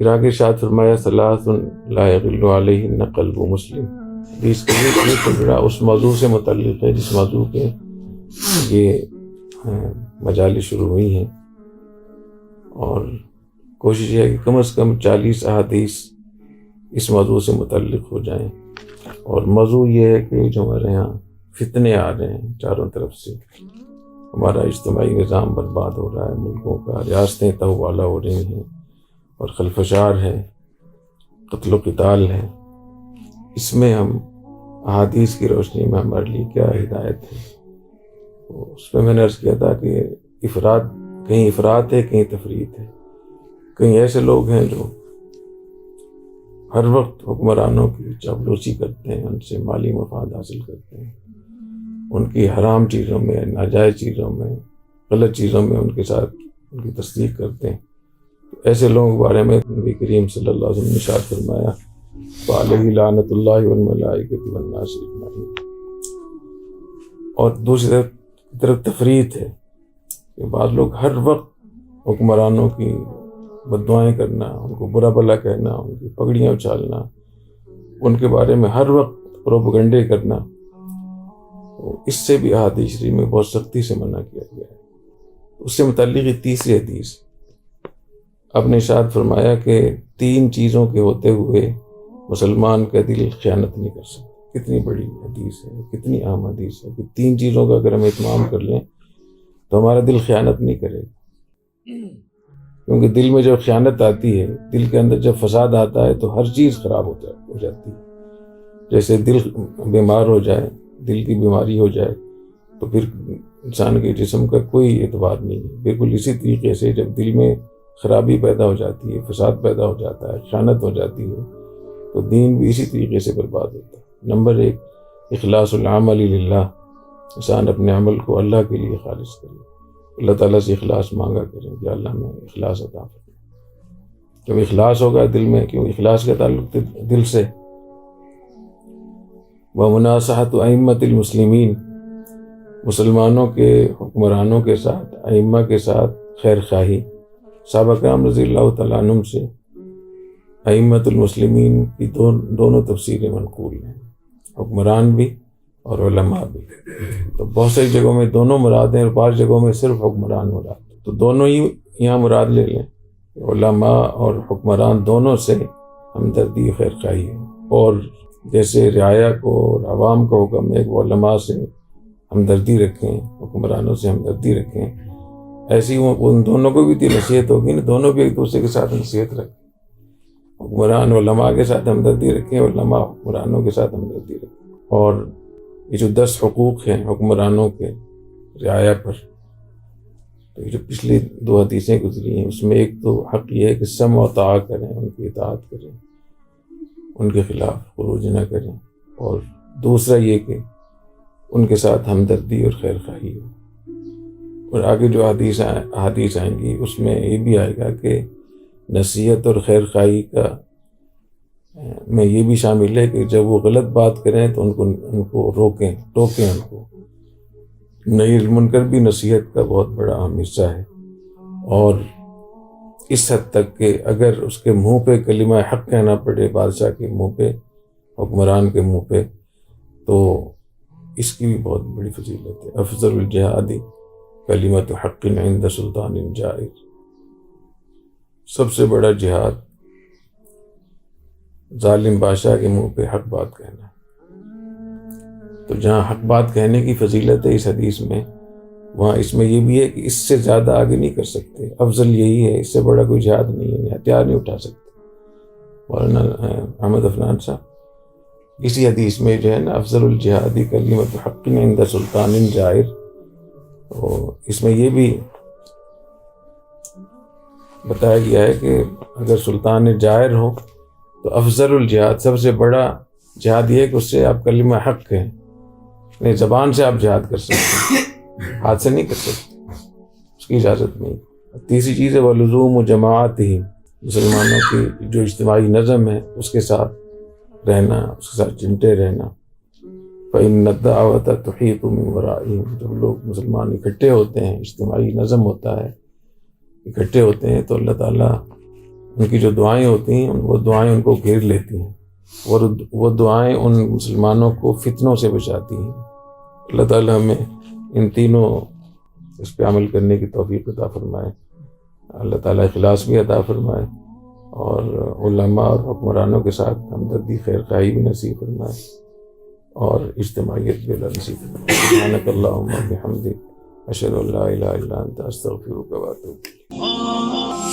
پھر آگے ارشاد فرمایا ثلاث لا یغل علیہن قلب مسلم. اس کے لیے ٹکڑا اس موضوع سے متعلق ہے جس موضوع کے یہ مجالس شروع ہوئی ہیں، اور کوشش ہے کہ کم از کم 40 احادیث اس موضوع سے متعلق ہو جائیں. اور موضوع یہ ہے کہ جو ہمارے یہاں فتنے آ رہے ہیں چاروں طرف سے، ہمارا اجتماعی نظام برباد ہو رہا ہے، ملکوں کا ریاستیں تہوالا ہو رہی ہیں اور خلفشار ہے، قتل و قتال ہے. اس میں ہم احادیث کی روشنی میں ہمارے لیے کیا ہدایت ہے؟ اس میں نے عرض کیا تھا کہ کہیں افراط ہے، کہیں تفریط ہے. کہیں ایسے لوگ ہیں جو ہر وقت حکمرانوں کی چاپلوسی کرتے ہیں، ان سے مالی مفاد حاصل کرتے ہیں، ان کی حرام چیزوں میں، ناجائز چیزوں میں، غلط چیزوں میں ان کے ساتھ ان کی تصدیق کرتے ہیں. ایسے لوگوں کے بارے میں نبی کریم صلی اللہ علیہ وسلم نے ارشاد فرمایا فعلیہ لعنۃ اللہ والملائکۃ والناس اجمعین. اور دوسری طرف تفریط ہے کہ بعض لوگ ہر وقت حکمرانوں کی بددعائیں کرنا، ان کو برا بھلا کہنا، ان کی پگڑیاں اچھالنا، ان کے بارے میں ہر وقت پروپیگنڈے کرنا، اس سے بھی احادیث شریف میں بہت سختی سے منع کیا گیا ہے. اس سے متعلق تیسری حدیث آپ نے ارشاد فرمایا کہ 3 چیزوں کے ہوتے ہوئے مسلمان کا دل خیانت نہیں کر سکتا. کتنی بڑی حدیث ہے، کتنی اہم حدیث ہے کہ 3 چیزوں کا اگر ہم اہتمام کر لیں تو ہمارا دل خیانت نہیں کرے گا. کیونکہ دل میں جب خیانت آتی ہے، دل کے اندر جب فساد آتا ہے تو ہر چیز خراب ہو جاتی ہے. جیسے دل بیمار ہو جائے، دل کی بیماری ہو جائے تو پھر انسان کے جسم کا کوئی اعتبار نہیں ہے. بالکل اسی طریقے سے جب دل میں خرابی پیدا ہو جاتی ہے، فساد پیدا ہو جاتا ہے، خیانت ہو جاتی ہے، تو دین بھی اسی طریقے سے برباد ہوتا ہے. نمبر 1 اخلاص العمل للہ. انسان اپنے عمل کو اللہ کے لیے خالص کرے، اللہ تعالیٰ سے اخلاص مانگا کریں کہ اللہ میں اخلاص عطا فرمائے. جب اخلاص ہوگا دل میں، کیوں اخلاص کا تعلق دل سے. ومناصحۃ ائمۃ المسلمین. مسلمانوں کے حکمرانوں کے ساتھ، ائمہ کے ساتھ خیر خواہی. صحابہ کرام رضی اللہ تعالیٰ عنہم سے ائمۃ المسلمین کی دونوں تفسیریں منقول ہیں، حکمران بھی اور علماء بھی. تو بہت ساری جگہوں میں دونوں مراد ہیں اور بعض جگہوں میں صرف حکمران مراد. تو دونوں ہی یہاں مراد لے لیں، علماء اور حکمران دونوں سے ہمدردی خیر خواہی ہے. اور جیسے رعایا کو اور عوام کا حکم ہے کہ وہ علماء سے ہمدردی رکھیں، حکمرانوں سے ہمدردی رکھیں، ایسی ان دونوں کو بھی نصیحت ہوگی نا، دونوں بھی ایک دوسرے کے ساتھ نصیحت رکھیں. حکمران علماء کے ساتھ ہمدردی رکھیں، علماء حکمرانوں کے ساتھ ہمدردی رکھیں. اور یہ جو 10 حقوق ہیں حکمرانوں کے رعایا پر، تو یہ جو پچھلی 2 حدیثیں گزری ہیں اس میں ایک تو حق یہ ہے کہ سمع و طاعہ کریں، ان کی اطاعت کریں، ان کے خلاف خروج نہ کریں. اور دوسرا یہ کہ ان کے ساتھ ہمدردی اور خیر خواہی ہو. اور آگے جو احادیث آئیں گی اس میں یہ بھی آئے گا کہ نصیحت اور خیر خواہی کا میں یہ بھی شامل ہے کہ جب وہ غلط بات کریں تو ان کو روکیں، ٹوکیں ان کو. نہی المنکر بھی نصیحت کا بہت بڑا اہم حصہ ہے. اور اس حد تک کہ اگر اس کے منہ پہ کلمہ حق کہنا پڑے، بادشاہ کے منہ پہ، حکمران کے منہ پہ، تو اس کی بھی بہت بڑی فضیلت ہے. افضل الجہاد کلمۃ حق عند سلطان جائر. سب سے بڑا جہاد ظالم بادشاہ کے منہ پہ حق بات کہنا. تو جہاں حق بات کہنے کی فضیلت ہے اس حدیث میں، وہاں اس میں یہ بھی ہے کہ اس سے زیادہ آگے نہیں کر سکتے. افضل یہی ہے، اس سے بڑا کوئی جہاد نہیں ہے، ہتھیار نہیں اٹھا سکتے. مولانا احمد عفنان صاحب اسی حدیث میں جو ہے نا افضل الجہاد کلمۃ حق عند سلطان جائر، تو اس میں یہ بھی بتایا گیا ہے کہ اگر سلطان جائر ہو تو افضل الجہاد، سب سے بڑا جہاد یہ ہے کہ اس سے آپ کلمہ حق کہیں. نہیں، زبان سے آپ جہاد کر سکتے ہیں، ہاتھ سے نہیں کر سکتے، اس کی اجازت نہیں. تیسری چیز ہے وہ لزوم و جماعت ہی. مسلمانوں کی جو اجتماعی نظم ہے اس کے ساتھ رہنا، اس کے ساتھ چمٹے رہنا. فإن الدعوة تحيط من ورائهم. جب لوگ مسلمان اکٹھے ہوتے ہیں، اجتماعی نظم ہوتا ہے، اکٹھے ہوتے ہیں تو اللہ تعالیٰ ان کی جو دعائیں ہوتی ہیں وہ دعائیں ان کو گھیر لیتی ہیں، اور وہ دعائیں ان مسلمانوں کو فتنوں سے بچاتی ہیں۔ اللہ تعالیٰ ہمیں ان تینوں اس پہ عمل کرنے کی توفیق عطا فرمائے، اللہ تعالیٰ اخلاص بھی عطا فرمائے، اور علماء اور حکمرانوں کے ساتھ ہمدردی خیر خواہی بھی نصیب فرمائے، اور اجتماعیت بھی نصیب فرمائے۔ سبحانک اللہم و بحمدک، اشہد ان لا الہ الا انت، استغفرک و اتوب الیک۔